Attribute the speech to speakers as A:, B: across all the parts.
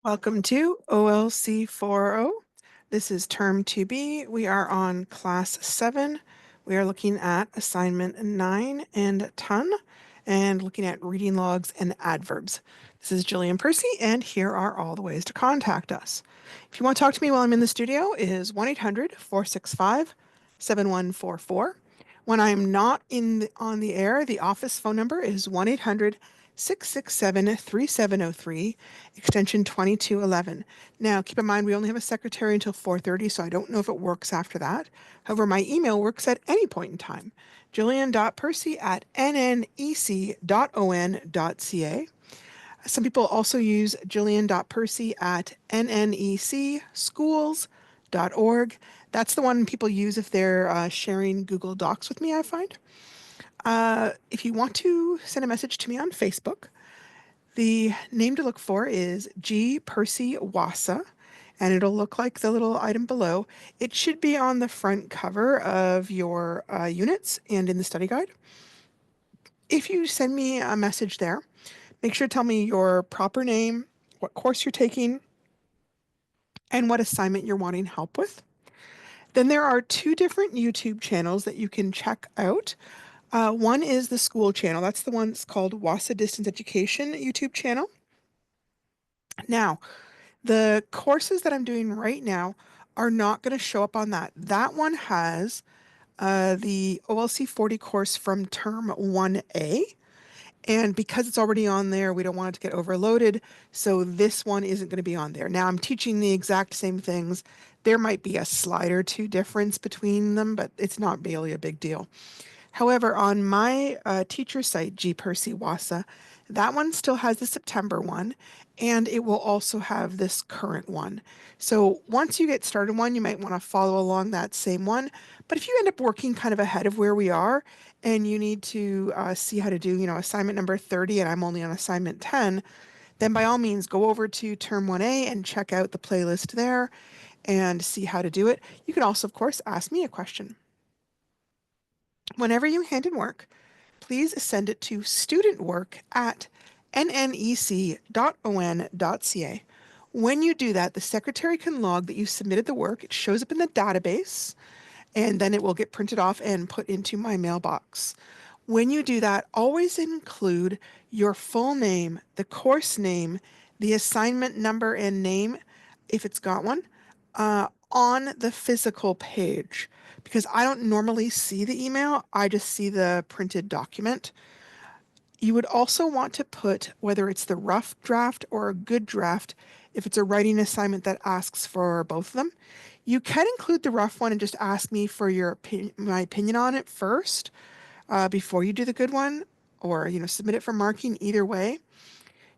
A: Welcome to OLC 4.0. This is Term 2B. We are on Class 7. We are looking at Assignment 9 and ton, and looking at reading logs and adverbs. This is Jillian Percy, and here are all the ways to contact us. If you want to talk to me while I'm in the studio, it is 1-800-465-7144. When I'm not on the air, the office phone number is 1-800-667-3703, extension 2211. Now, keep in mind, we only have a secretary until 4:30, so I don't know if it works after that. However, my email works at any point in time. Jillian.percy@nnec.on.ca. Some people also use jillian.percy@nnecschools.org. That's the one people use if they're sharing Google Docs with me, I find. If you want to send a message to me on Facebook, the name to look for is G. Percy Wassa, and it'll look like the little item below. It should be on the front cover of your units and in the study guide. If you send me a message there, make sure to tell me your proper name, what course you're taking, and what assignment you're wanting help with. Then there are two different YouTube channels that you can check out. One is the school channel. That's the one that's called Wassa Distance Education YouTube channel. Now, the courses that I'm doing right now are not going to show up on that. That one has the OLC 40 course from Term 1A. And because it's already on there, we don't want it to get overloaded. So this one isn't going to be on there. Now I'm teaching the exact same things. There might be a slide or two difference between them, but it's not really a big deal. However, on my teacher site, G. Percy Wassa, that one still has the September one, and it will also have this current one. So once you get started one, you might want to follow along that same one. But if you end up working kind of ahead of where we are, and you need to see how to do, assignment number 30, and I'm only on assignment 10, then by all means go over to Term 1A and check out the playlist there and see how to do it. You can also, of course, ask me a question. Whenever you hand in work, please send it to studentwork@nnec.on.ca. When you do that, the secretary can log that you submitted the work. It shows up in the database, and then it will get printed off and put into my mailbox. When you do that, always include your full name, the course name, the assignment number and name, if it's got one, on the physical page. Because I don't normally see the email, I just see the printed document. You would also want to put whether it's the rough draft or a good draft if it's a writing assignment that asks for both of them. You can include the rough one and just ask me for my opinion on it first before you do the good one, or submit it for marking. Either way,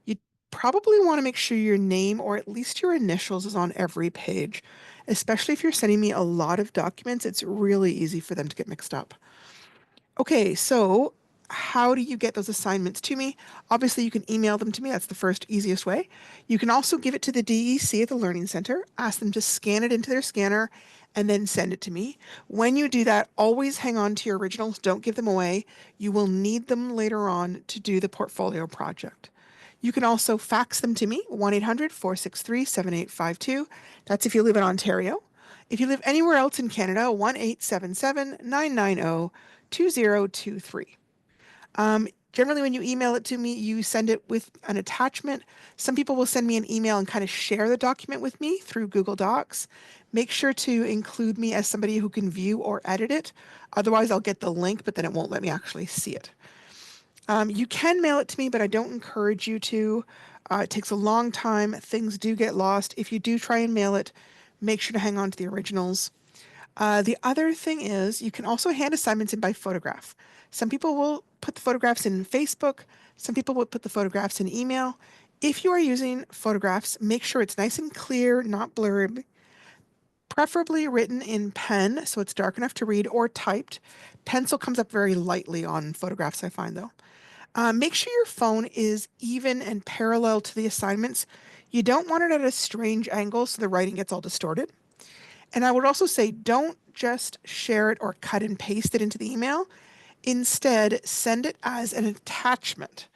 A: you probably want to make sure your name or at least your initials is on every page, especially if you're sending me a lot of documents. It's really easy for them to get mixed up. Okay, so how do you get those assignments to me? Obviously, you can email them to me. That's the first easiest way. You can also give it to the DEC at the Learning Center, ask them to scan it into their scanner, and then send it to me. When you do that, always hang on to your originals. Don't give them away. You will need them later on to do the portfolio project. You can also fax them to me, 1-800-463-7852. That's if you live in Ontario. If you live anywhere else in Canada, 1-877-990-2023. Generally, when you email it to me, you send it with an attachment. Some people will send me an email and kind of share the document with me through Google Docs. Make sure to include me as somebody who can view or edit it. Otherwise, I'll get the link, but then it won't let me actually see it. You can mail it to me, but I don't encourage you to. It takes a long time. Things do get lost. If you do try and mail it, make sure to hang on to the originals. The other thing is you can also hand assignments in by photograph. Some people will put the photographs in Facebook. Some people will put the photographs in email. If you are using photographs, make sure it's nice and clear, not blurred, preferably written in pen so it's dark enough to read, or typed. Pencil comes up very lightly on photographs, I find, though. Make sure your phone is even and parallel to the assignments. You don't want it at a strange angle so the writing gets all distorted. And I would also say don't just share it or cut and paste it into the email. Instead, send it as an attachment.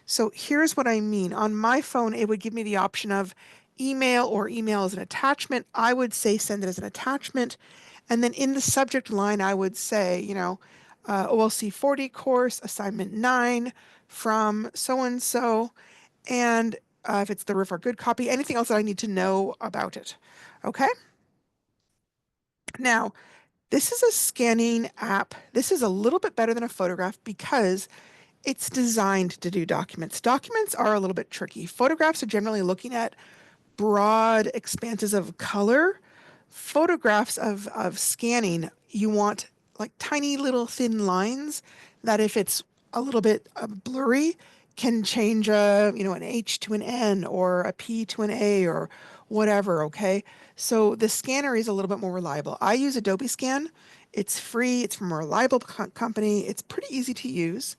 A: So here's what I mean. On my phone, it would give me the option of email or email as an attachment, I would say send it as an attachment. And then in the subject line, I would say, OLC 40 course, assignment 9 from so-and-so. And if it's the Roof Are Good copy, anything else that I need to know about it. Okay. Now, this is a scanning app. This is a little bit better than a photograph because it's designed to do documents. Documents are a little bit tricky. Photographs are generally looking at broad expanses of color. Photographs of scanning, you want like tiny little thin lines that if it's a little bit blurry can change an H to an N or a P to an A or whatever, okay? So the scanner is a little bit more reliable. I use Adobe Scan. It's free, it's from a reliable company, it's pretty easy to use.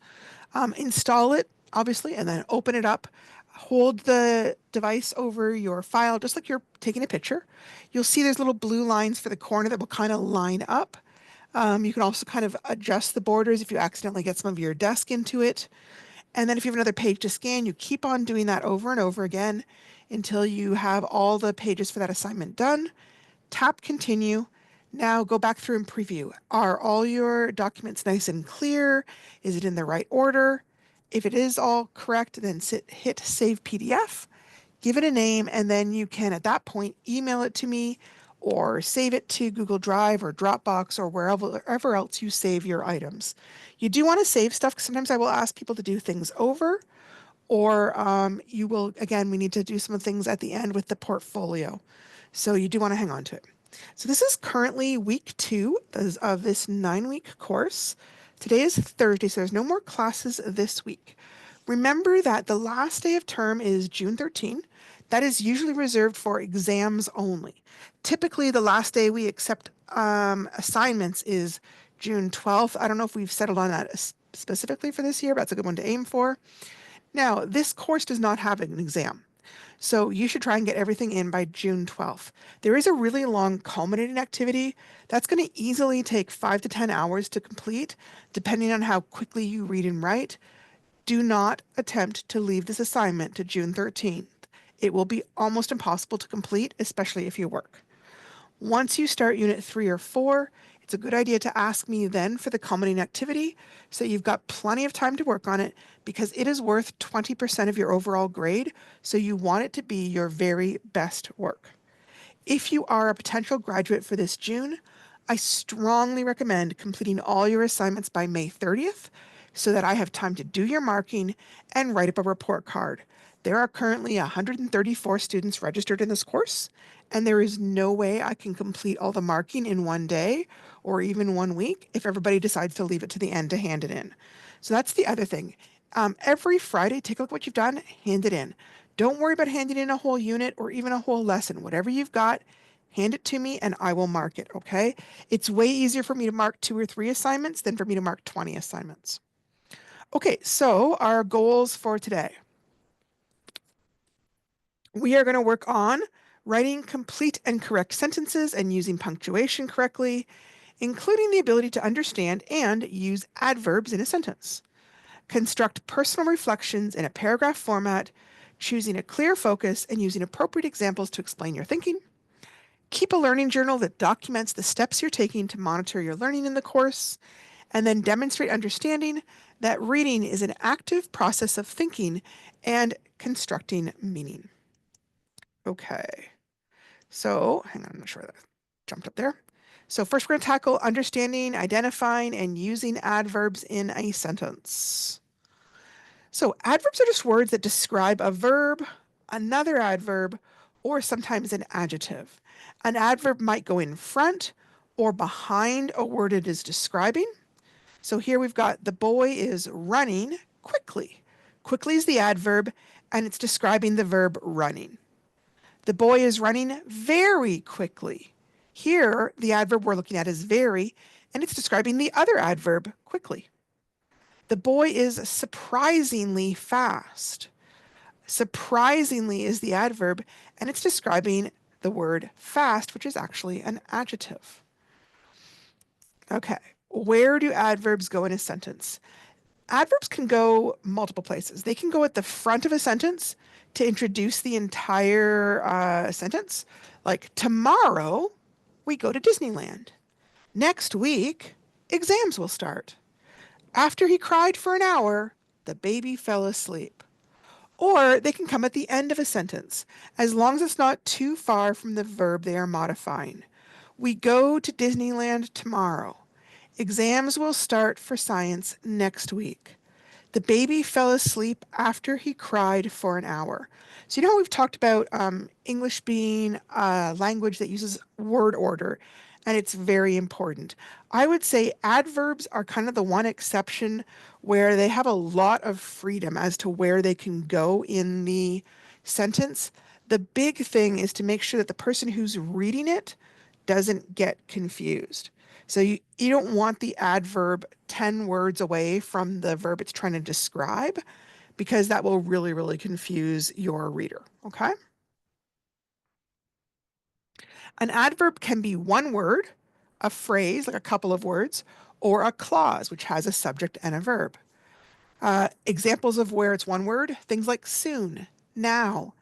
A: Install it, obviously, and then open it up. Hold the device over your file, just like you're taking a picture. You'll see there's little blue lines for the corner that will kind of line up. You can also kind of adjust the borders if you accidentally get some of your desk into it. And then if you have another page to scan, you keep on doing that over and over again until you have all the pages for that assignment done. Tap continue. Now go back through and preview. Are all your documents nice and clear? Is it in the right order? If it is all correct, then hit Save PDF, give it a name, and then you can, at that point, email it to me or save it to Google Drive or Dropbox or wherever else you save your items. You do want to save stuff because sometimes I will ask people to do things over, or you will, again, we need to do some things at the end with the portfolio. So you do want to hang on to it. So this is currently week 2 of this 9-week course. Today is Thursday, so there's no more classes this week. Remember that the last day of term is June 13. That is usually reserved for exams only. Typically, the last day we accept assignments is June 12th. I don't know if we've settled on that specifically for this year, but that's a good one to aim for. Now, this course does not have an exam. So you should try and get everything in by June 12th. There is a really long culminating activity that's going to easily take 5 to 10 hours to complete, depending on how quickly you read and write. Do not attempt to leave this assignment to June 13th. It will be almost impossible to complete, especially if you work. Once you start Unit 3 or 4, it's a good idea to ask me then for the culminating activity so you've got plenty of time to work on it because it is worth 20% of your overall grade, so you want it to be your very best work. If you are a potential graduate for this June, I strongly recommend completing all your assignments by May 30th so that I have time to do your marking and write up a report card. There are currently 134 students registered in this course, and there is no way I can complete all the marking in one day or even 1 week if everybody decides to leave it to the end to hand it in. So that's the other thing. Every Friday, take a look at what you've done, hand it in. Don't worry about handing in a whole unit or even a whole lesson. Whatever you've got, hand it to me and I will mark it, okay? It's way easier for me to mark 2 or 3 assignments than for me to mark 20 assignments. Okay, so our goals for today. We are going to work on writing complete and correct sentences and using punctuation correctly, including the ability to understand and use adverbs in a sentence. Construct personal reflections in a paragraph format, choosing a clear focus and using appropriate examples to explain your thinking. Keep a learning journal that documents the steps you're taking to monitor your learning in the course, and then demonstrate understanding that reading is an active process of thinking and constructing meaning. Okay, so hang on, I'm not sure that jumped up there. So first we're going to tackle understanding, identifying, and using adverbs in a sentence. So adverbs are just words that describe a verb, another adverb, or sometimes an adjective. An adverb might go in front or behind a word it is describing. So here we've got the boy is running quickly. Quickly is the adverb, and it's describing the verb running. The boy is running very quickly. Here, the adverb we're looking at is very, and it's describing the other adverb, quickly. The boy is surprisingly fast. Surprisingly is the adverb, and it's describing the word fast, which is actually an adjective. Okay, where do adverbs go in a sentence? Adverbs can go multiple places. They can go at the front of a sentence to introduce the entire sentence. Like, tomorrow we go to Disneyland. Next week, exams will start. After he cried for an hour, the baby fell asleep. Or they can come at the end of a sentence, as long as it's not too far from the verb they are modifying. We go to Disneyland tomorrow. Exams will start for science next week. The baby fell asleep after he cried for an hour. So, you know how we've talked about English being a language that uses word order, and it's very important. I would say adverbs are kind of the one exception where they have a lot of freedom as to where they can go in the sentence. The big thing is to make sure that the person who's reading it doesn't get confused. So you don't want the adverb 10 words away from the verb it's trying to describe because that will really, really confuse your reader. Okay? An adverb can be one word, a phrase, like a couple of words, or a clause, which has a subject and a verb. Examples of where it's one word, things like soon, now,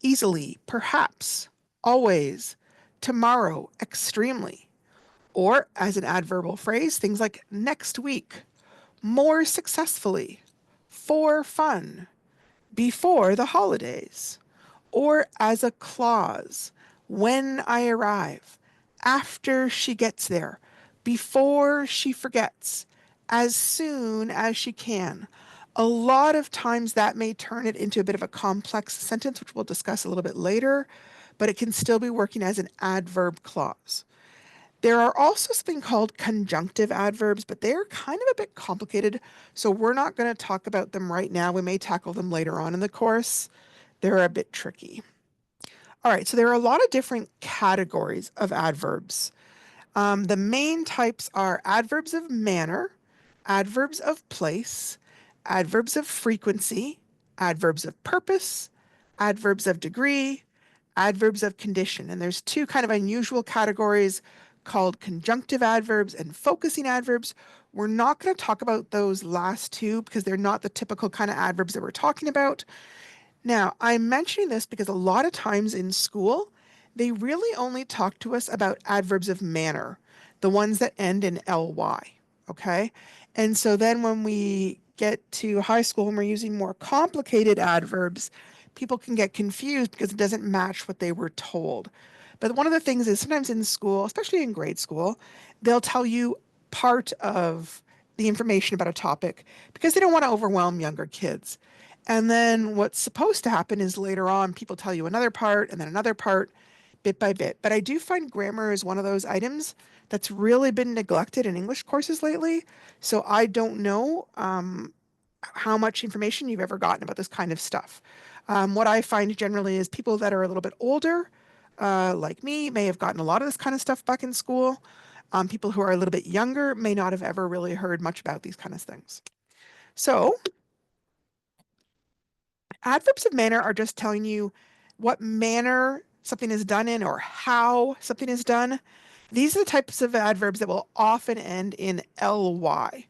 A: easily, perhaps, always, tomorrow, extremely. Or as an adverbial phrase, things like next week, more successfully, for fun, before the holidays, or as a clause, when I arrive, after she gets there, before she forgets, as soon as she can. A lot of times that may turn it into a bit of a complex sentence, which we'll discuss a little bit later, but it can still be working as an adverb clause. There are also something called conjunctive adverbs, but they're kind of a bit complicated, so we're not going to talk about them right now. We may tackle them later on in the course. They're a bit tricky. All right, so there are a lot of different categories of adverbs. The main types are adverbs of manner, adverbs of place, adverbs of frequency, adverbs of purpose, adverbs of degree, adverbs of condition. And there's two kind of unusual categories called conjunctive adverbs and focusing adverbs. We're not going to talk about those last two because they're not the typical kind of adverbs that we're talking about. Now, I'm mentioning this because a lot of times in school, they really only talk to us about adverbs of manner, the ones that end in ly, okay? And so then when we get to high school and we're using more complicated adverbs, people can get confused because it doesn't match what they were told. But one of the things is sometimes in school, especially in grade school, they'll tell you part of the information about a topic because they don't want to overwhelm younger kids. And then what's supposed to happen is later on, people tell you another part and then another part, bit by bit. But I do find grammar is one of those items that's really been neglected in English courses lately. So I don't know how much information you've ever gotten about this kind of stuff. What I find generally is people that are a little bit older, like me, may have gotten a lot of this kind of stuff back in school. People who are a little bit younger may not have ever really heard much about these kind of things. So adverbs of manner are just telling you what manner something is done in or how something is done. These are the types of adverbs that will often end in ly.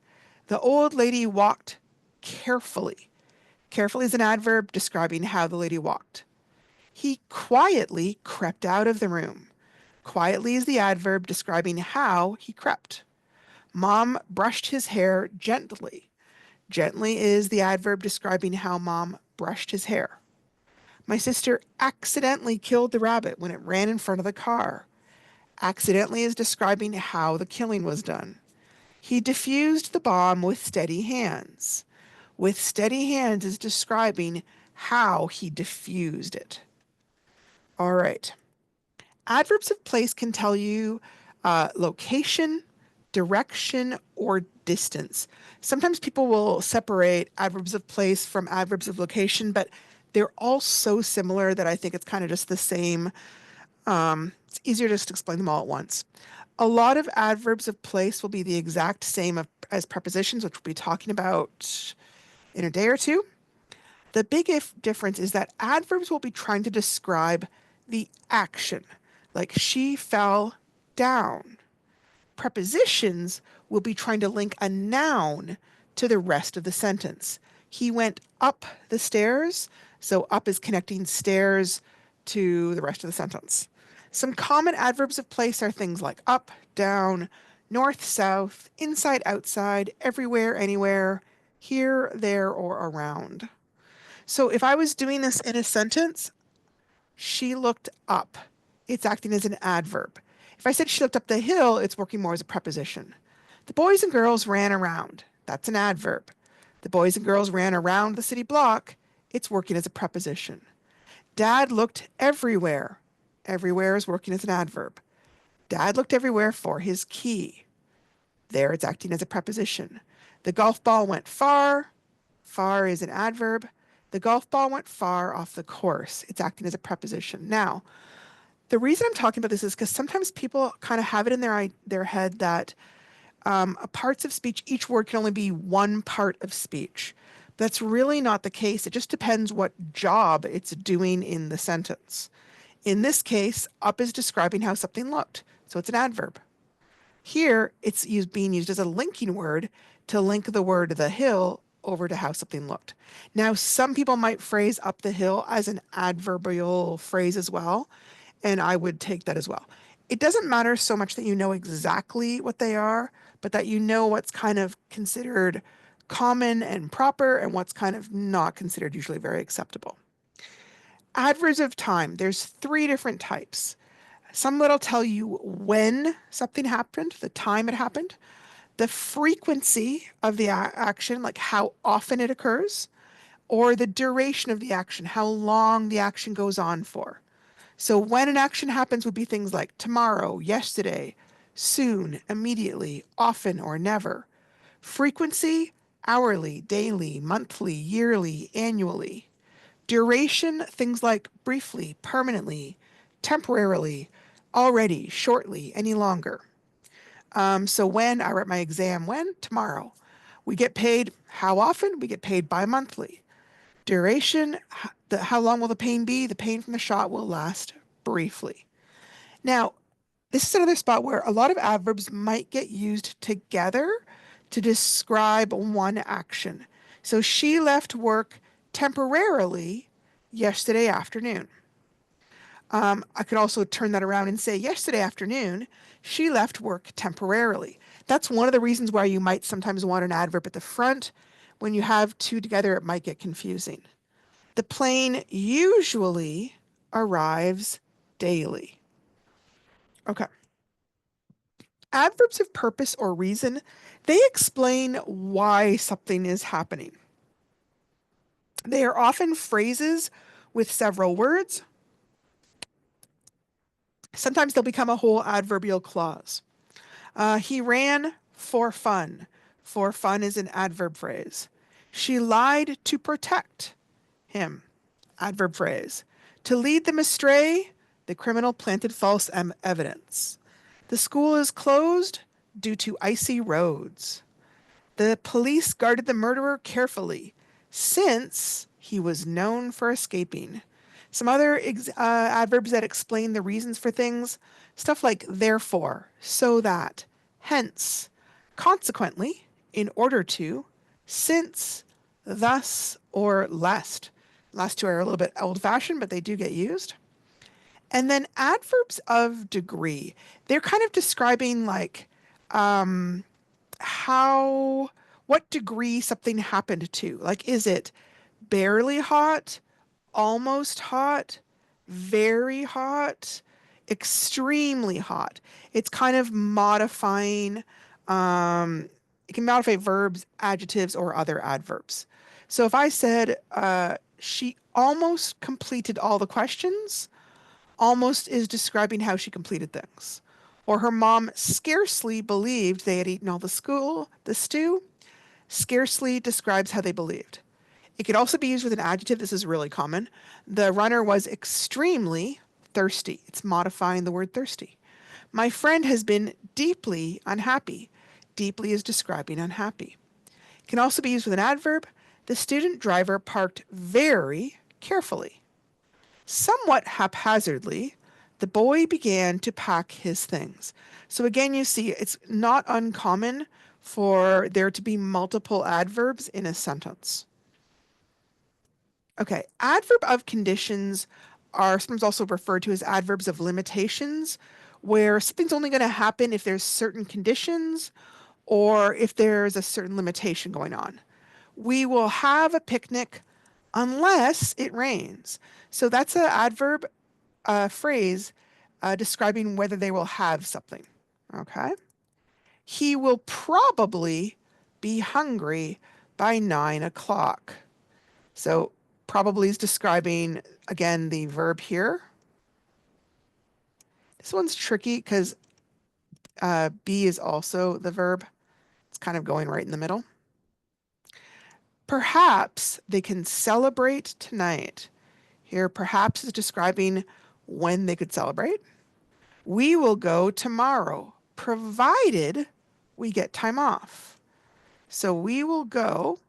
A: The old lady walked carefully. Carefully is an adverb describing how the lady walked. He quietly crept out of the room. Quietly is the adverb describing how he crept. Mom brushed his hair gently. Gently is the adverb describing how mom brushed his hair. My sister accidentally killed the rabbit when it ran in front of the car. Accidentally is describing how the killing was done. He defused the bomb with steady hands. With steady hands is describing how he diffused it. All right. Adverbs of place can tell you location, direction, or distance. Sometimes people will separate adverbs of place from adverbs of location, but they're all so similar that I think it's kind of just the same. It's easier just to explain them all at once. A lot of adverbs of place will be the exact same as prepositions, which we'll be talking about in a day or two. The big difference is that adverbs will be trying to describe the action, like she fell down. Prepositions will be trying to link a noun to the rest of the sentence. He went up the stairs, so up is connecting stairs to the rest of the sentence. Some common adverbs of place are things like up, down, north, south, inside, outside, everywhere, anywhere, here, there, or around. So if I was doing this in a sentence, she looked up. It's acting as an adverb. If I said she looked up the hill, it's working more as a preposition. The boys and girls ran around. That's an adverb. The boys and girls ran around the city block. It's working as a preposition. Dad looked everywhere. Everywhere is working as an adverb. Dad looked everywhere for his key. There it's acting as a preposition. The golf ball went far. Far is an adverb. The golf ball went far off the course. It's acting as a preposition. Now, the reason I'm talking about this is because sometimes people kind of have it in their head that parts of speech, each word can only be one part of speech. That's really not the case. It just depends what job it's doing in the sentence. In this case, up is describing how something looked, so it's an adverb. Here, it's being used as a linking word to link the word the hill over to how something looked. Now, some people might phrase up the hill as an adverbial phrase as well, and I would take that as well. It doesn't matter so much that you know exactly what they are, but that you know what's kind of considered common and proper and what's kind of not considered usually very acceptable. Adverbs of time, there's 3 different types. Some that'll tell you when something happened, the time it happened, the frequency of the action, like how often it occurs, or the duration of the action, how long the action goes on for. So when an action happens would be things like tomorrow, yesterday, soon, immediately, often, or never. Frequency, hourly, daily, monthly, yearly, annually. Duration, things like briefly, permanently, temporarily, already, shortly, any longer. So when I write my exam, when? Tomorrow. We get paid how often? We get paid bi-monthly. Duration, how long will the pain be? The pain from the shot will last briefly. Now, this is another spot where a lot of adverbs might get used together to describe one action. So she left work temporarily yesterday afternoon. I could also turn that around and say yesterday afternoon, she left work temporarily. That's one of the reasons why you might sometimes want an adverb at the front. When you have 2 together, it might get confusing. The plane usually arrives daily. Okay. Adverbs of purpose or reason, they explain why something is happening. They are often phrases with several words. Sometimes they'll become a whole adverbial clause. He ran for fun. For fun is an adverb phrase. She lied to protect him. Adverb phrase. To lead them astray, the criminal planted false evidence. The school is closed due to icy roads. The police guarded the murderer carefully since he was known for escaping. Some other adverbs that explain the reasons for things, stuff like therefore, so that, hence, consequently, in order to, since, thus, or lest. Last 2 are a little bit old-fashioned, but they do get used. And then adverbs of degree. They're kind of describing like what degree something happened to. Like, is it barely hot, almost hot, very hot, extremely hot? It's kind of modifying, it can modify verbs, adjectives, or other adverbs. So if I said, she almost completed all the questions, almost is describing how she completed things. Or her mom scarcely believed they had eaten all the stew. Scarcely describes how they believed. It could also be used with an adjective. This is really common. The runner was extremely thirsty. It's modifying the word thirsty. My friend has been deeply unhappy. Deeply is describing unhappy. It can also be used with an adverb. The student driver parked very carefully. Somewhat haphazardly, the boy began to pack his things. So again, you see it's not uncommon for there to be multiple adverbs in a sentence. Okay, adverb of conditions are sometimes also referred to as adverbs of limitations, where something's only going to happen if there's certain conditions or if there's a certain limitation going on. We will have a picnic unless it rains. So that's an adverb phrase describing whether they will have something. Okay. He will probably be hungry by 9 o'clock. So probably is describing, again, the verb here. This one's tricky because be is also the verb. It's kind of going right in the middle. Perhaps they can celebrate tonight. Here, perhaps is describing when they could celebrate. We will go tomorrow, provided we get time off. So we will go,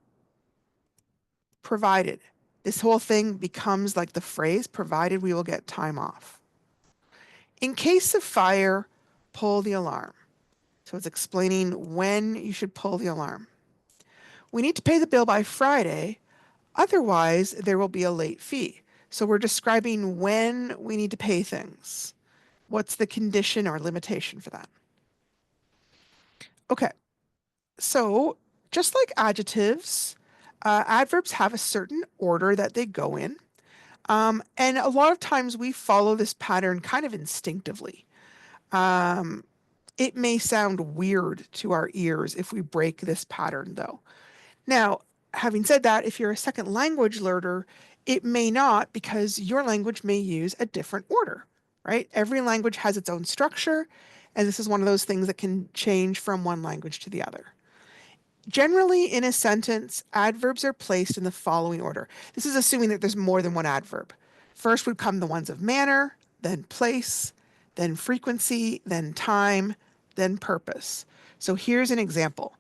A: provided. This whole thing becomes like the phrase, provided we will get time off. In case of fire, pull the alarm. So it's explaining when you should pull the alarm. We need to pay the bill by Friday, otherwise there will be a late fee. So we're describing when we need to pay things. What's the condition or limitation for that? Okay, so just like adjectives, adverbs have a certain order that they go in. And a lot of times we follow this pattern kind of instinctively. It may sound weird to our ears if we break this pattern, though. Now, having said that, if you're a second language learner, it may not, because your language may use a different order, right? Every language has its own structure, and this is one of those things that can change from one language to the other. Generally, in a sentence, adverbs are placed in the following order. This is assuming that there's more than one adverb. First would come the ones of manner, then place, then frequency, then time, then purpose. So here's an example.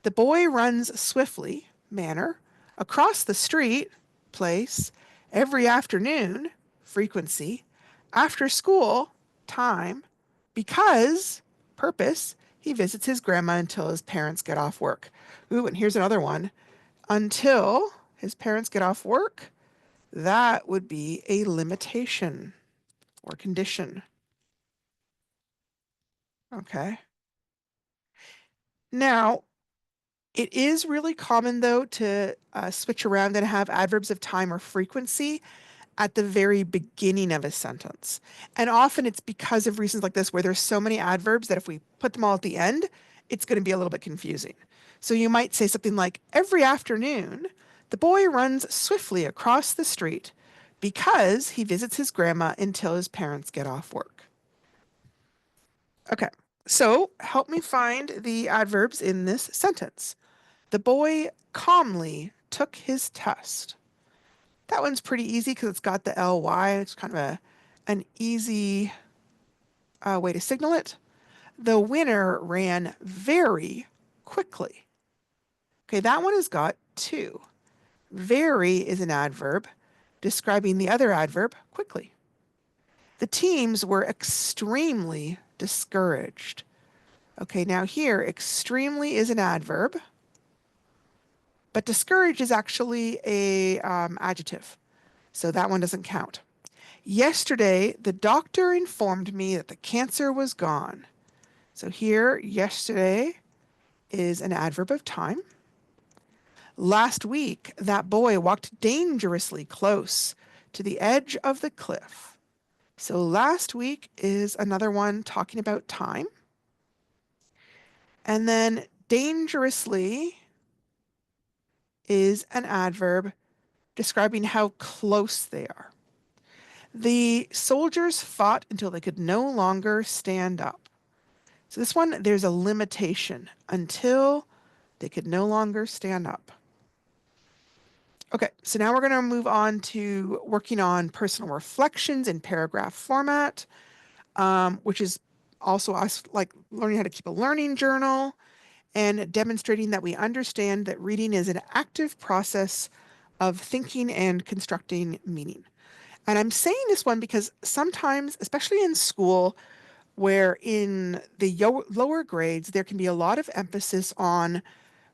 A: The boy runs swiftly, manner, across the street, place, every afternoon, frequency, after school, time, because, purpose, he visits his grandma until his parents get off work. Ooh, and here's another one. Until his parents get off work, that would be a limitation or condition. Okay. Now, it is really common, though, to switch around and have adverbs of time or frequency at the very beginning of a sentence. And often it's because of reasons like this, where there's so many adverbs that if we put them all at the end, it's going to be a little bit confusing. So you might say something like, every afternoon, the boy runs swiftly across the street because he visits his grandma until his parents get off work. Okay, so help me find the adverbs in this sentence. The boy calmly took his test. That one's pretty easy because it's got the ly. It's kind of an easy way to signal it. The winner ran very quickly. Okay, that one has got two. Very is an adverb describing the other adverb, quickly. The teams were extremely discouraged. Okay, now here, extremely is an adverb, but discouraged is actually a adjective, so that one doesn't count. Yesterday, the doctor informed me that the cancer was gone. So here, yesterday is an adverb of time. Last week, that boy walked dangerously close to the edge of the cliff. So last week is another one talking about time. And then dangerously is an adverb describing how close they are. The soldiers fought until they could no longer stand up. So this one, there's a limitation, until they could no longer stand up. Okay, so now we're going to move on to working on personal reflections in paragraph format, which is also us like learning how to keep a learning journal and demonstrating that we understand that reading is an active process of thinking and constructing meaning. And I'm saying this one because sometimes, especially in school, where in the lower grades, there can be a lot of emphasis on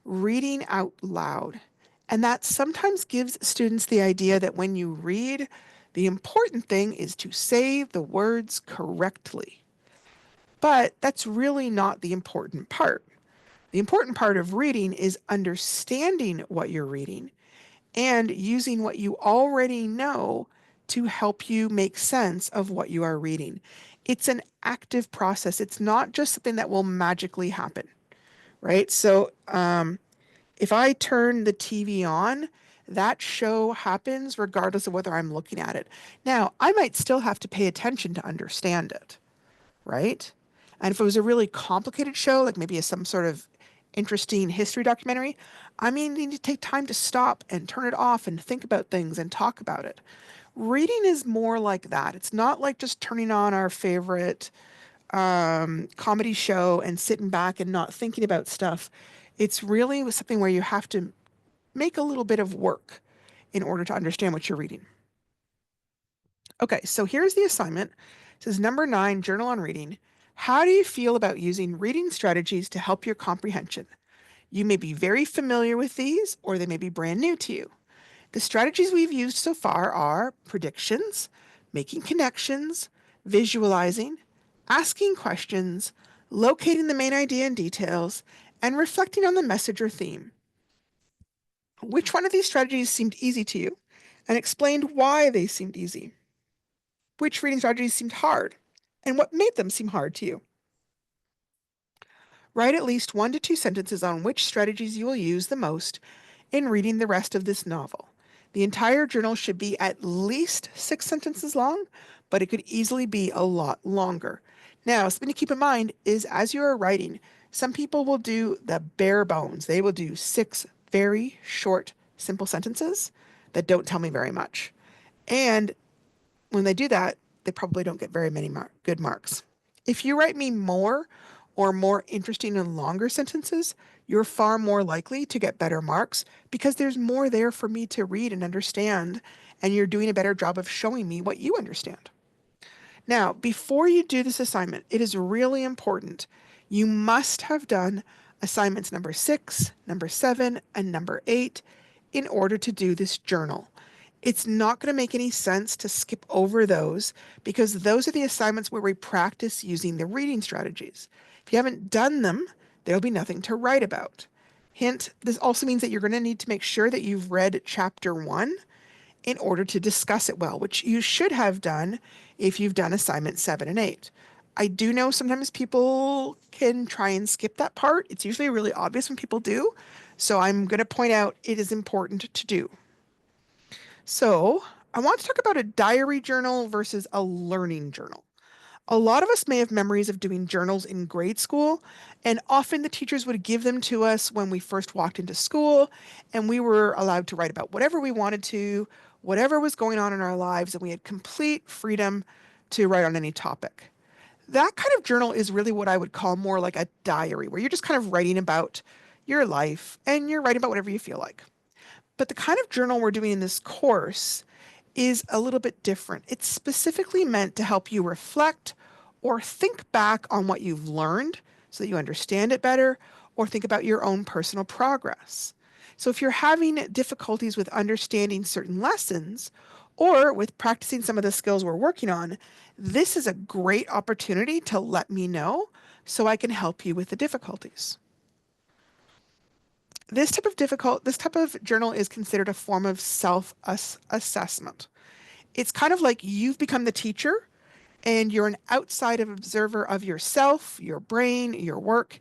A: reading out loud. And that sometimes gives students the idea that when you read, the important thing is to say the words correctly. But that's really not the important part. The important part of reading is understanding what you're reading and using what you already know to help you make sense of what you are reading. It's an active process. It's not just something that will magically happen, right? So, if I turn the TV on, that show happens regardless of whether I'm looking at it. Now, I might still have to pay attention to understand it, right? And if it was a really complicated show, like maybe some sort of interesting history documentary, I may need to take time to stop and turn it off and think about things and talk about it. Reading is more like that. It's not like just turning on our favorite comedy show and sitting back and not thinking about stuff. It's really something where you have to make a little bit of work in order to understand what you're reading. Okay, so here's the assignment. It says number 9, journal on reading. How do you feel about using reading strategies to help your comprehension? You may be very familiar with these, or they may be brand new to you. The strategies we've used so far are predictions, making connections, visualizing, asking questions, locating the main idea and details, and reflecting on the message or theme. Which one of these strategies seemed easy to you, and explained why they seemed easy? Which reading strategies seemed hard, and what made them seem hard to you? Write at least 1 to 2 sentences on which strategies you will use the most in reading the rest of this novel. The entire journal should be at least 6 sentences long, but it could easily be a lot longer. Now, something to keep in mind is as you are writing, some people will do the bare bones. They will do 6 very short, simple sentences that don't tell me very much. And when they do that, they probably don't get very many good marks. If you write me more or more interesting and longer sentences, you're far more likely to get better marks because there's more there for me to read and understand, and you're doing a better job of showing me what you understand. Now, before you do this assignment, it is really important. You must have done assignments number 6, number 7, and number 8 in order to do this journal. It's not going to make any sense to skip over those because those are the assignments where we practice using the reading strategies. If you haven't done them, there'll be nothing to write about. Hint, this also means that you're going to need to make sure that you've read chapter 1 in order to discuss it well, which you should have done if you've done assignment 7 and 8. I do know sometimes people can try and skip that part. It's usually really obvious when people do. So I'm going to point out it is important to do. So I want to talk about a diary journal versus a learning journal. A lot of us may have memories of doing journals in grade school, and often the teachers would give them to us when we first walked into school, and we were allowed to write about whatever we wanted to, whatever was going on in our lives, and we had complete freedom to write on any topic. That kind of journal is really what I would call more like a diary, where you're just kind of writing about your life and you're writing about whatever you feel like. But the kind of journal we're doing in this course is a little bit different. It's specifically meant to help you reflect or think back on what you've learned so that you understand it better, or think about your own personal progress. So if you're having difficulties with understanding certain lessons or with practicing some of the skills we're working on, this is a great opportunity to let me know so I can help you with the difficulties. This type of journal is considered a form of self-assessment. It's kind of like you've become the teacher and you're an outside observer of yourself, your brain, your work,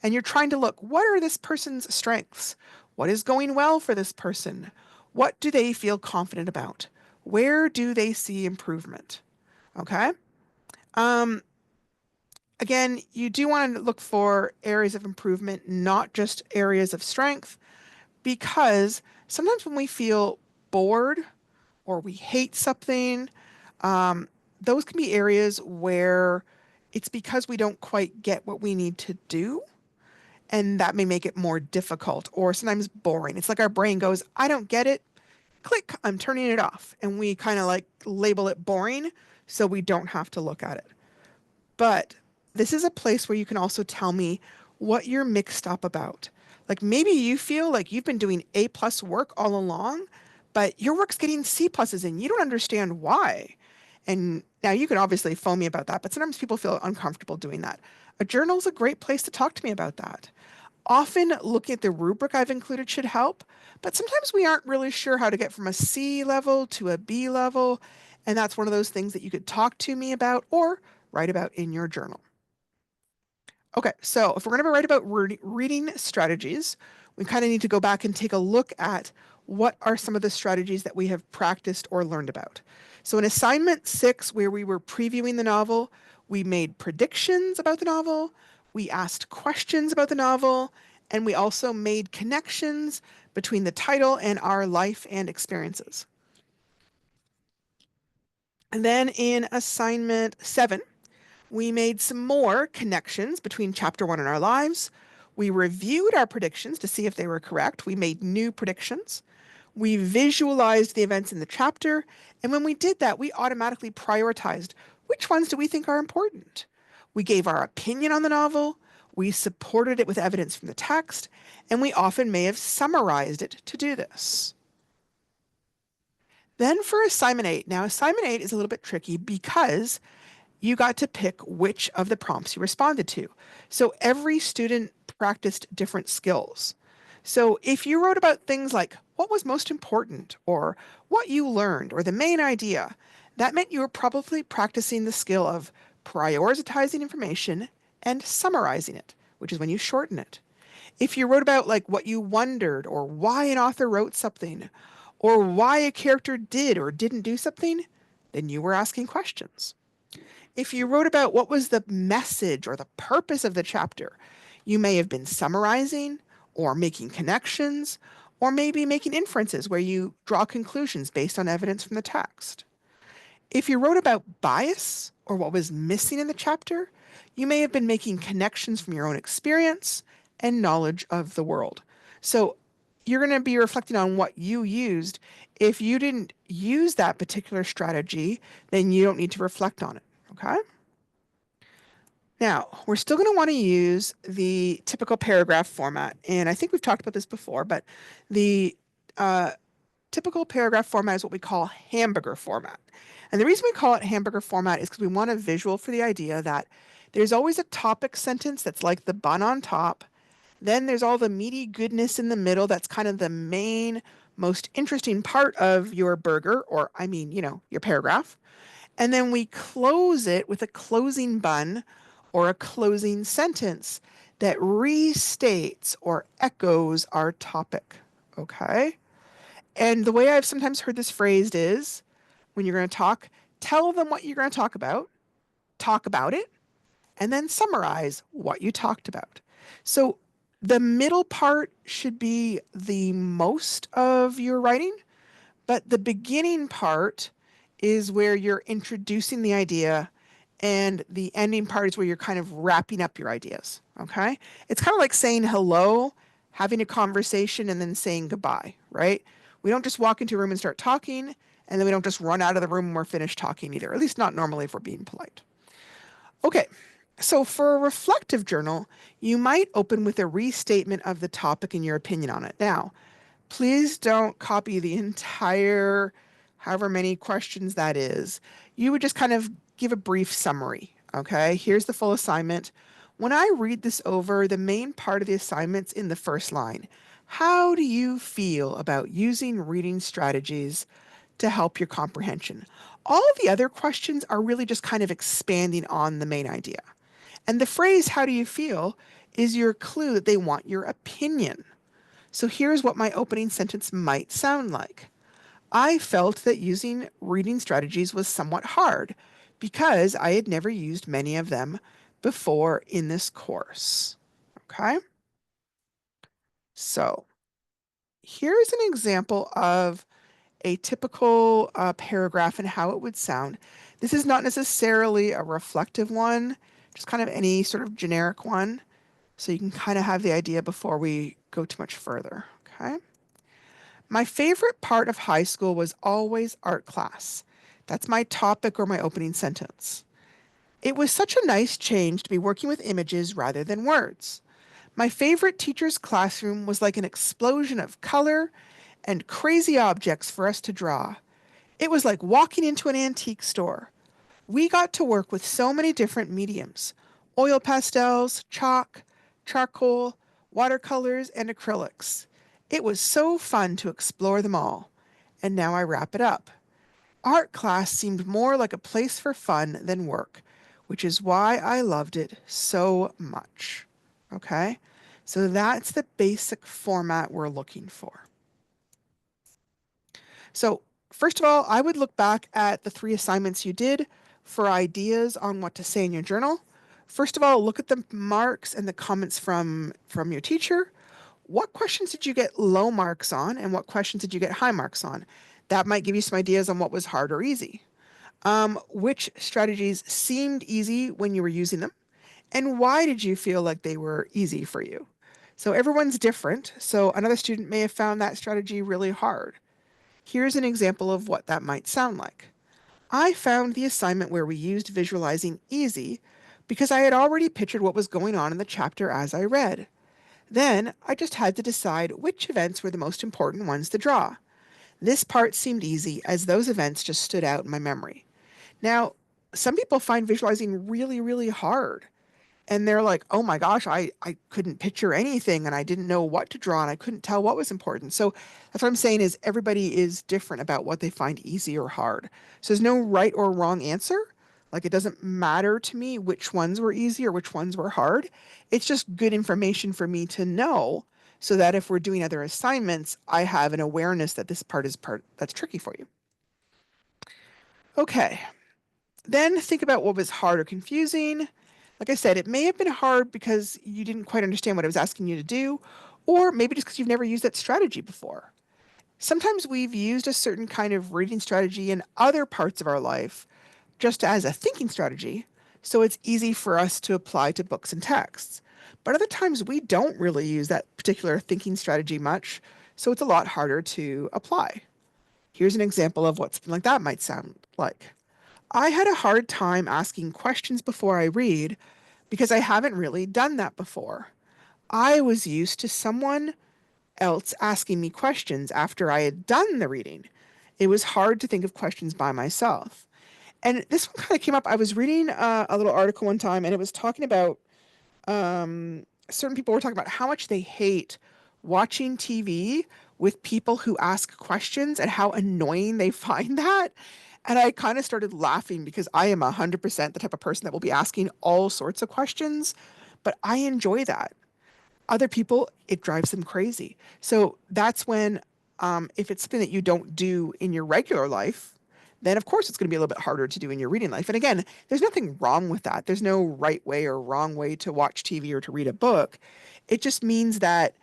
A: and you're trying to look, what are this person's strengths? What is going well for this person? What do they feel confident about? Where do they see improvement? Okay. Um, Again, you do want to look for areas of improvement, not just areas of strength, because sometimes when we feel bored or we hate something, um, those can be areas where it's because we don't quite get what we need to do, and that may make it more difficult or sometimes boring. It's like our brain goes, I don't get it. Click, I'm turning it off. And we kind of like label it boring so we don't have to look at it. But this is a place where you can also tell me what you're mixed up about. Like maybe you feel like you've been doing A plus work all along, but your work's getting C pluses and you don't understand why. And now you can obviously phone me about that, but sometimes people feel uncomfortable doing that. A journal is a great place to talk to me about that. Often looking at the rubric I've included should help, but sometimes we aren't really sure how to get from a C level to a B level, and that's one of those things that you could talk to me about or write about in your journal. Okay, so if we're going to write about reading strategies, we kind of need to go back and take a look at what are some of the strategies that we have practiced or learned about. So in assignment 6, where we were previewing the novel, we made predictions about the novel, we asked questions about the novel, and we also made connections between the title and our life and experiences. And then in assignment 7, we made some more connections between chapter 1 and our lives. We reviewed our predictions to see if they were correct. We made new predictions. We visualized the events in the chapter. And when we did that, we automatically prioritized which ones do we think are important. We gave our opinion on the novel. We supported it with evidence from the text. And we often may have summarized it to do this. Then for assignment 8. Now, assignment 8 is a little bit tricky because you got to pick which of the prompts you responded to. So every student practiced different skills. So if you wrote about things like what was most important or what you learned or the main idea, that meant you were probably practicing the skill of prioritizing information and summarizing it, which is when you shorten it. If you wrote about like what you wondered or why an author wrote something or why a character did or didn't do something, then you were asking questions. If you wrote about what was the message or the purpose of the chapter, you may have been summarizing or making connections or maybe making inferences where you draw conclusions based on evidence from the text. If you wrote about bias or what was missing in the chapter, you may have been making connections from your own experience and knowledge of the world. So you're going to be reflecting on what you used. If you didn't use that particular strategy, then you don't need to reflect on it. Okay? Now, we're still going to want to use the typical paragraph format. And I think we've talked about this before, but the typical paragraph format is what we call hamburger format. And the reason we call it hamburger format is because we want a visual for the idea that there's always a topic sentence that's like the bun on top. Then there's all the meaty goodness in the middle. That's kind of the main, most interesting part of your burger, or I mean, your paragraph. And then we close it with a closing bun or a closing sentence that restates or echoes our topic. Okay? And the way I've sometimes heard this phrased is when you're going to talk, tell them what you're going to talk about it, and then summarize what you talked about. So the middle part should be the most of your writing, but the beginning part is where you're introducing the idea, and the ending part is where you're kind of wrapping up your ideas. Okay? It's kind of like saying hello, having a conversation, and then saying goodbye, right? We don't just walk into a room and start talking, and then we don't just run out of the room when we're finished talking either, at least not normally if we're being polite. Okay, so for a reflective journal, you might open with a restatement of the topic and your opinion on it. Now, please don't copy the entire, however many questions that is. You would just kind of give a brief summary. Okay, here's the full assignment. When I read this over, the main part of the assignment's in the first line. How do you feel about using reading strategies to help your comprehension? All of the other questions are really just kind of expanding on the main idea. And the phrase, how do you feel, is your clue that they want your opinion. So here's what my opening sentence might sound like. I felt that using reading strategies was somewhat hard because I had never used many of them before in this course. Okay? So here's an example of a typical paragraph and how it would sound. This is not necessarily a reflective one, just kind of any sort of generic one. So you can kind of have the idea before we go too much further. Okay? My favorite part of high school was always art class. That's my topic or my opening sentence. It was such a nice change to be working with images rather than words. My favorite teacher's classroom was like an explosion of color and crazy objects for us to draw. It was like walking into an antique store. We got to work with so many different mediums: oil pastels, chalk, charcoal, watercolors, and acrylics. It was so fun to explore them all. And now I wrap it up. Art class seemed more like a place for fun than work, which is why I loved it so much. Okay? So that's the basic format we're looking for. So, first of all, I would look back at the 3 assignments you did for ideas on what to say in your journal. First of all, look at the marks and the comments from your teacher. What questions did you get low marks on, and what questions did you get high marks on? That might give you some ideas on what was hard or easy. Which strategies seemed easy when you were using them, and why did you feel like they were easy for you? So everyone's different. So another student may have found that strategy really hard. Here's an example of what that might sound like. I found the assignment where we used visualizing easy because I had already pictured what was going on in the chapter as I read. Then I just had to decide which events were the most important ones to draw. This part seemed easy as those events just stood out in my memory. Now, some people find visualizing really, really hard. And they're like, oh my gosh, I couldn't picture anything and I didn't know what to draw and I couldn't tell what was important. So that's what I'm saying is everybody is different about what they find easy or hard. So there's no right or wrong answer. Like it doesn't matter to me which ones were easy or which ones were hard. It's just good information for me to know so that if we're doing other assignments, I have an awareness that this part is part that's tricky for you. Okay, then think about what was hard or confusing. Like I said, it may have been hard because you didn't quite understand what I was asking you to do, or maybe just because you've never used that strategy before. Sometimes we've used a certain kind of reading strategy in other parts of our life just as a thinking strategy, so it's easy for us to apply to books and texts. But other times we don't really use that particular thinking strategy much, so it's a lot harder to apply. Here's an example of what something like that might sound like. I had a hard time asking questions before I read because I haven't really done that before. I was used to someone else asking me questions after I had done the reading. It was hard to think of questions by myself. And this one kind of came up. I was reading a little article one time, and it was talking about certain people were talking about how much they hate watching TV with people who ask questions and how annoying they find that. And I kind of started laughing because I am 100% the type of person that will be asking all sorts of questions, but I enjoy that. Other people, it drives them crazy. So that's when, if it's something that you don't do in your regular life, then of course it's going to be a little bit harder to do in your reading life. And again, there's nothing wrong with that. There's no right way or wrong way to watch TV or to read a book. It just means that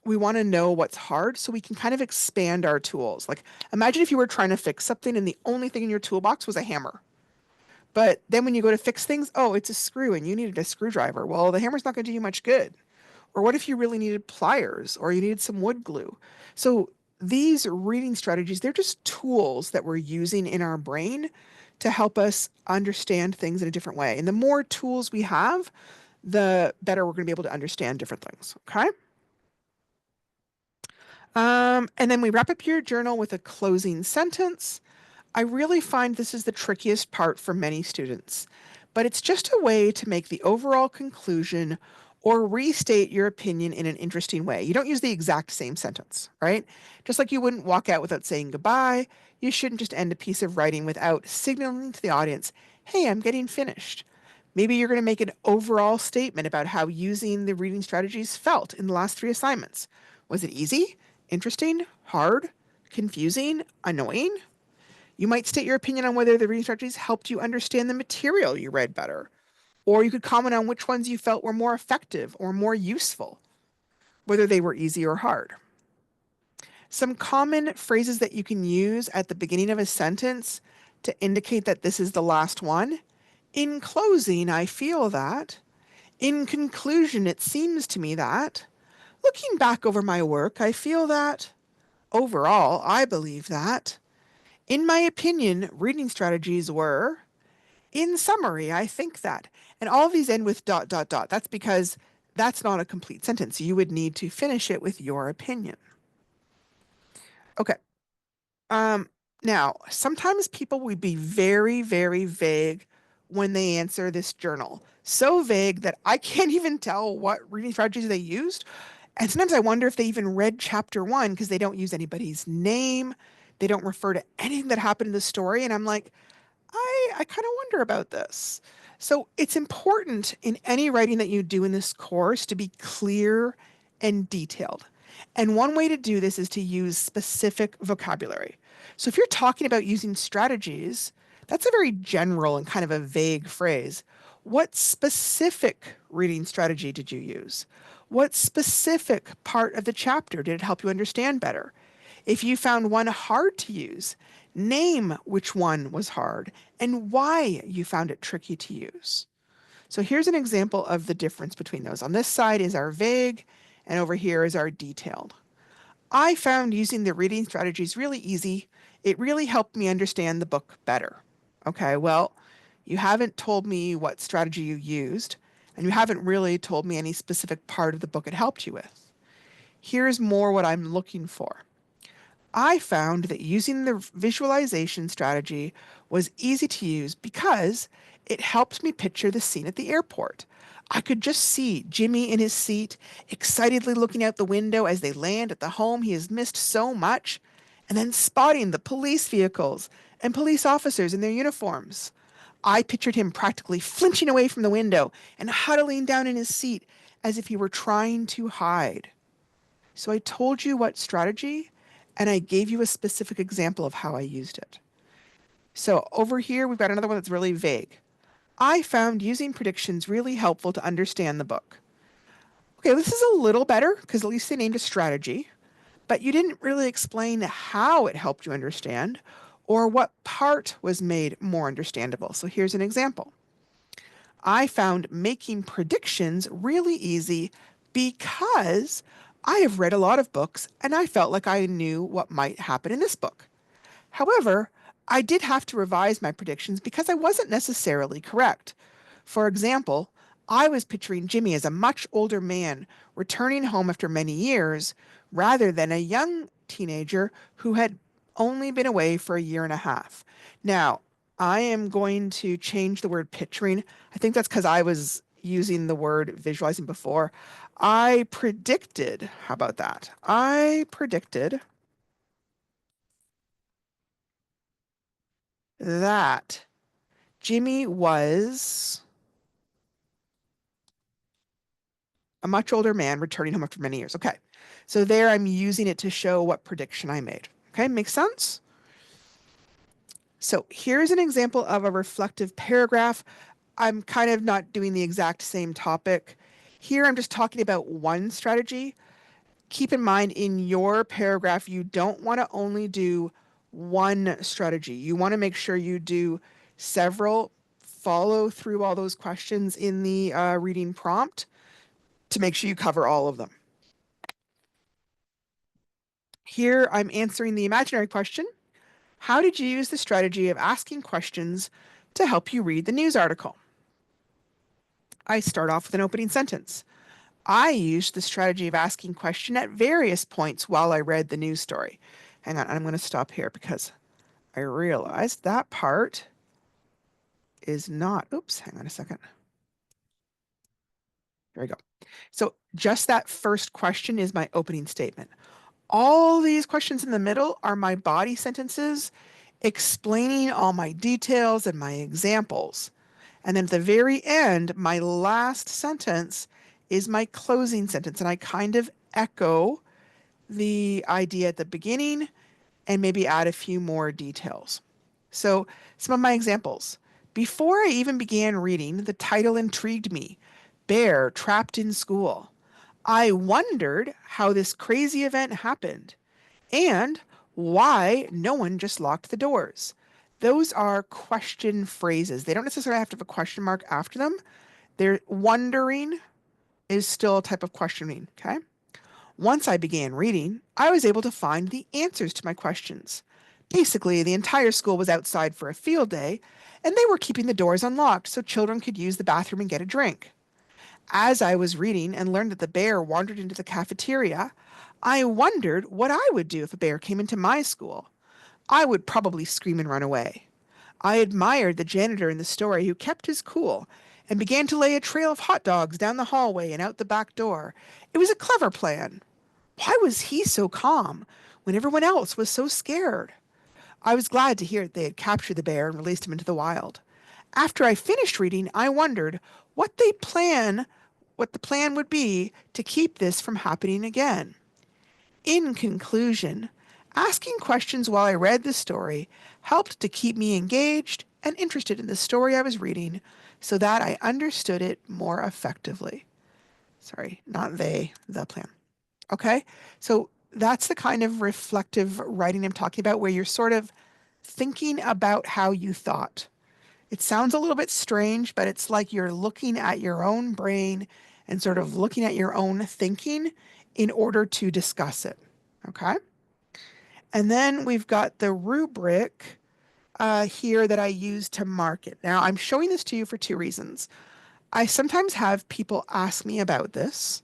A: we want to know what's hard so we can kind of expand our tools. Like imagine if you were trying to fix something and the only thing in your toolbox was a hammer. But then when you go to fix things, oh, it's a screw and you needed a screwdriver. Well, the hammer's not going to do you much good. Or what if you really needed pliers or you needed some wood glue? So these reading strategies, they're just tools that we're using in our brain to help us understand things in a different way. And the more tools we have, the better we're going to be able to understand different things. Okay. And then we wrap up your journal with a closing sentence. I really find this is the trickiest part for many students, but it's just a way to make the overall conclusion or restate your opinion in an interesting way. You don't use the exact same sentence, right? Just like you wouldn't walk out without saying goodbye, you shouldn't just end a piece of writing without signaling to the audience, hey, I'm getting finished. Maybe you're going to make an overall statement about how using the reading strategies felt in the last 3 assignments. Was it easy, interesting, hard, confusing, annoying? You might state your opinion on whether the reading strategies helped you understand the material you read better, or you could comment on which ones you felt were more effective or more useful, whether they were easy or hard. Some common phrases that you can use at the beginning of a sentence to indicate that this is the last one. In closing, I feel that. In conclusion, it seems to me that. Looking back over my work, I feel that. Overall, I believe that. In my opinion, reading strategies were. In summary, I think that. And all of these end with dot, dot, dot. That's because that's not a complete sentence. You would need to finish it with your opinion. Okay. Um, Now, sometimes people would be very, very vague when they answer this journal. So vague that I can't even tell what reading strategies they used. And sometimes I wonder if they even read chapter one because they don't use anybody's name. They don't refer to anything that happened in the story. And I'm like, I kind of wonder about this. So it's important in any writing that you do in this course to be clear and detailed. And one way to do this is to use specific vocabulary. So if you're talking about using strategies, that's a very general and kind of a vague phrase. What specific reading strategy did you use? What specific part of the chapter did it help you understand better? If you found one hard to use, name which one was hard and why you found it tricky to use. So here's an example of the difference between those. On this side is our vague, and over here is our detailed. I found using the reading strategies really easy. It really helped me understand the book better. Okay, well, you haven't told me what strategy you used, and you haven't really told me any specific part of the book it helped you with. Here's more what I'm looking for. I found that using the visualization strategy was easy to use because it helped me picture the scene at the airport. I could just see Jimmy in his seat, excitedly looking out the window as they land at the home he has missed so much, and then spotting the police vehicles and police officers in their uniforms. I pictured him practically flinching away from the window and huddling down in his seat as if he were trying to hide. So I told you what strategy, and I gave you a specific example of how I used it. So over here, we've got another one that's really vague. I found using predictions really helpful to understand the book. Okay, this is a little better because at least they named a strategy, but you didn't really explain how it helped you understand or what part was made more understandable. So here's an example. I found making predictions really easy because I have read a lot of books and I felt like I knew what might happen in this book. However, I did have to revise my predictions because I wasn't necessarily correct. For example, I was picturing Jimmy as a much older man returning home after many years rather than a young teenager who had only been away for a year and a half. Now, I am going to change the word picturing. I think that's because I was using the word visualizing before. I predicted, how about that? I predicted that Jimmy was a much older man returning home after many years. Okay. So there I'm using it to show what prediction I made. Okay, makes sense? So here's an example of a reflective paragraph. I'm kind of not doing the exact same topic. Here I'm just talking about one strategy. Keep in mind in your paragraph, you don't want to only do one strategy. You want to make sure you do several, follow through all those questions in the reading prompt to make sure you cover all of them. Here I'm answering the imaginary question. How did you use the strategy of asking questions to help you read the news article? I start off with an opening sentence. I used the strategy of asking question at various points while I read the news story. Hang on, I'm going to stop here because I realized that part is not, oops, hang on a second. There we go. So just that first question is my opening statement. All these questions in the middle are my body sentences explaining all my details and my examples. And then at the very end, my last sentence is my closing sentence. And I kind of echo the idea at the beginning and maybe add a few more details. So, some of my examples. Before I even began reading, the title intrigued me. Bear trapped in school. I wondered how this crazy event happened and why no one just locked the doors. Those are question phrases. They don't necessarily have to have a question mark after them. They're wondering is still a type of questioning, okay? Once I began reading, I was able to find the answers to my questions. Basically, the entire school was outside for a field day, and they were keeping the doors unlocked so children could use the bathroom and get a drink. As I was reading and learned that the bear wandered into the cafeteria, I wondered what I would do if a bear came into my school. I would probably scream and run away. I admired the janitor in the story who kept his cool and began to lay a trail of hot dogs down the hallway and out the back door. It was a clever plan. Why was he so calm when everyone else was so scared? I was glad to hear that they had captured the bear and released him into the wild. After I finished reading, I wondered what the plan would be to keep this from happening again. In conclusion, asking questions while I read the story helped to keep me engaged and interested in the story I was reading so that I understood it more effectively. Sorry, not they, the plan. Okay, so that's the kind of reflective writing I'm talking about, where you're sort of thinking about how you thought. It sounds a little bit strange, but it's like you're looking at your own brain and sort of looking at your own thinking in order to discuss it. Okay. And then we've got the rubric here that I use to mark it. Now, I'm showing this to you for two reasons. I sometimes have people ask me about this.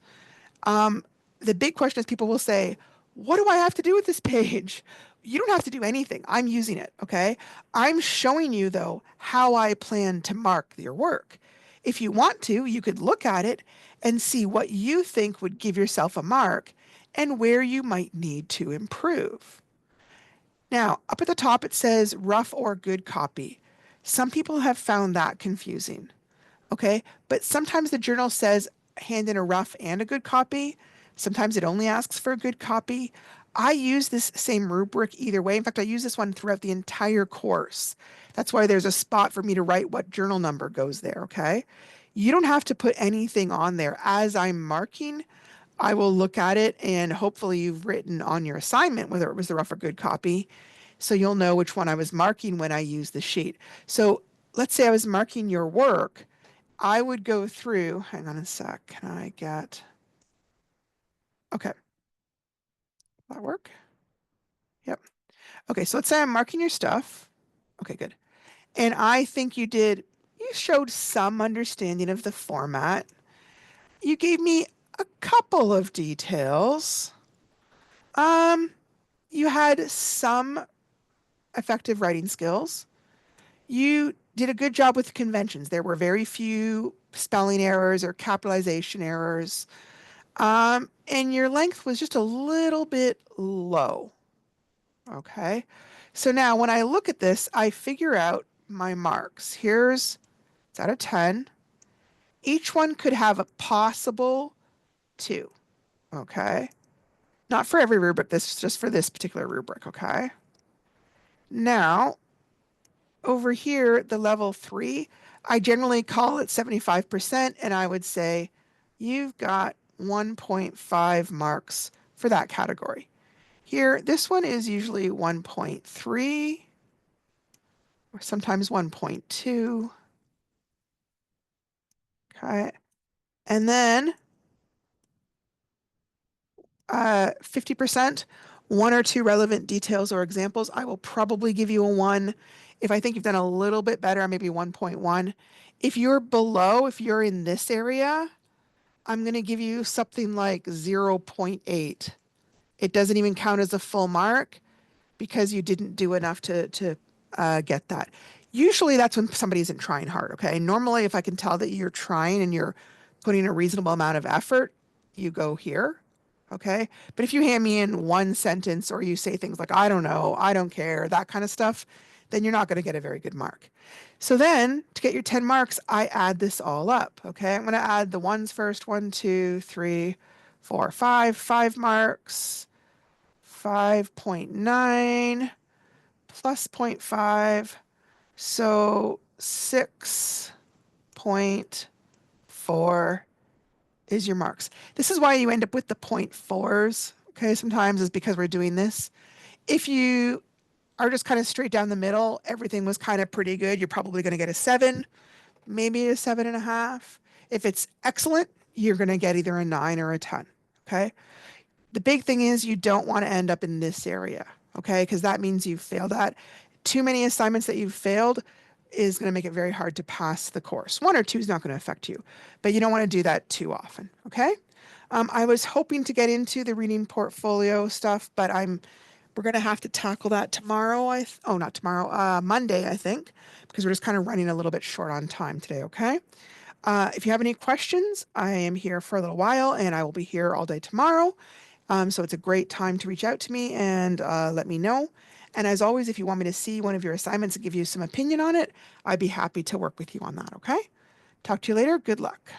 A: Um, the big question is people will say, what do I have to do with this page? You don't have to do anything. I'm using it, okay? I'm showing you, though, how I plan to mark your work. If you want to, you could look at it and see what you think would give yourself a mark and where you might need to improve. Now, up at the top, it says rough or good copy. Some people have found that confusing. Okay, but sometimes the journal says hand in a rough and a good copy. Sometimes it only asks for a good copy. I use this same rubric either way. In fact, I use this one throughout the entire course. That's why there's a spot for me to write what journal number goes there, okay? You don't have to put anything on there. As I'm marking, I will look at it and hopefully you've written on your assignment whether it was the rough or good copy. So you'll know which one I was marking when I use the sheet. So let's say I was marking your work. I would go through, hang on a sec, can I get, okay, will that work? Yep. Okay, so let's say I'm marking your stuff. Okay, good. And I think you showed some understanding of the format. You gave me a couple of details. Um, you had some effective writing skills. You did a good job with conventions. There were very few spelling errors or capitalization errors. And your length was just a little bit low. Okay. So now when I look at this, I figure out my marks. It's out of 10. Each one could have a possible 2. Okay. Not for every rubric, this is just for this particular rubric. Okay. Now, over here, the level 3, I generally call it 75%, and I would say you've got 1.5 marks for that category. Here, this one is usually 1.3 or sometimes 1.2. Okay. And then 50%, one or two relevant details or examples. I will probably give you a 1. If I think you've done a little bit better, maybe 1.1. If you're below, if you're in this area, I'm going to give you something like 0.8. It doesn't even count as a full mark because you didn't do enough to get that. Usually that's when somebody isn't trying hard, okay? Normally, if I can tell that you're trying and you're putting a reasonable amount of effort, you go here, okay? But if you hand me in one sentence or you say things like, I don't know, I don't care, that kind of stuff, then you're not going to get a very good mark. So then to get your 10 marks, I add this all up, okay? I'm going to add the ones first. 1, 2, 3, 4, 5. 5 marks. 5.9 plus zero point 0.5. So 6.4 is your marks. This is why you end up with the 0.4s, okay? Sometimes is because we're doing this. If you are just kind of straight down the middle, everything was kind of pretty good, you're probably going to get a 7, maybe a 7.5. If it's excellent, you're going to get either a 9 or a 10, okay? The big thing is you don't want to end up in this area, okay? Because that means you've failed that. Too many assignments that you've failed is going to make it very hard to pass the course. One or two is not going to affect you, but you don't want to do that too often, okay? I was hoping to get into the reading portfolio stuff, but we're going to have to tackle that tomorrow. Oh, not tomorrow, Monday, I think, because we're just kind of running a little bit short on time today, okay? If you have any questions, I am here for a little while and I will be here all day tomorrow. So it's a great time to reach out to me and let me know. And as always, if you want me to see one of your assignments and give you some opinion on it, I'd be happy to work with you on that, okay? Talk to you later. Good luck.